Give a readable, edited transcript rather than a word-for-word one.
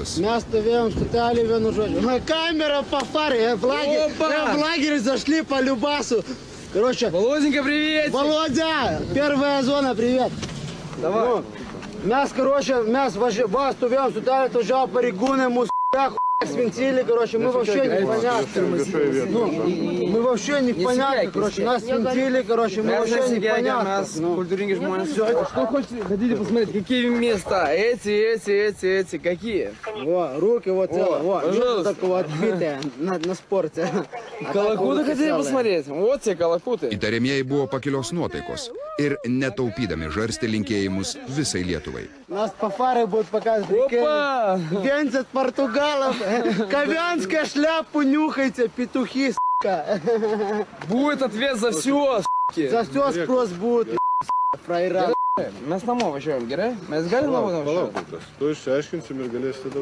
Aleksandras. Mes stovėjom stotelį vienu žodžiu. Камера по фаре, в лагерь зашли по Любасу. Короче, Володенька, привет! Володя, первая зона, привет. Давай. Mes, короче, mes stovėjom stotelį, atvažiavo pareigūnai, mūsų свинтили, короче, мы вообще непонятно. Мы вообще непонятно, короче, нас свинтили, короче, мы вообще непонятно. Культурники жмонят. Что хотите посмотреть? Какие места? Эти, какие? Во, руки вот цело, вот, пожалуйста. такого отбитые на спорте. Калакуты хотели посмотреть? Вот те калакуты. Įtariamieji buvo pakilios nuotaikos ir netaupydami žarsti linkėjimus visai Lietuvai. Нас по фаре будут показывать. Опа! Венцет португалов. Ковянская шляпу нюхайте, петухи, с***ка. Будет ответ за все, с***ки. За все спрос будет, фраера. Mes namo važiuojam, gerai? Mes galim namo važiuoti? Tu išsiaiškinsim ir galėsite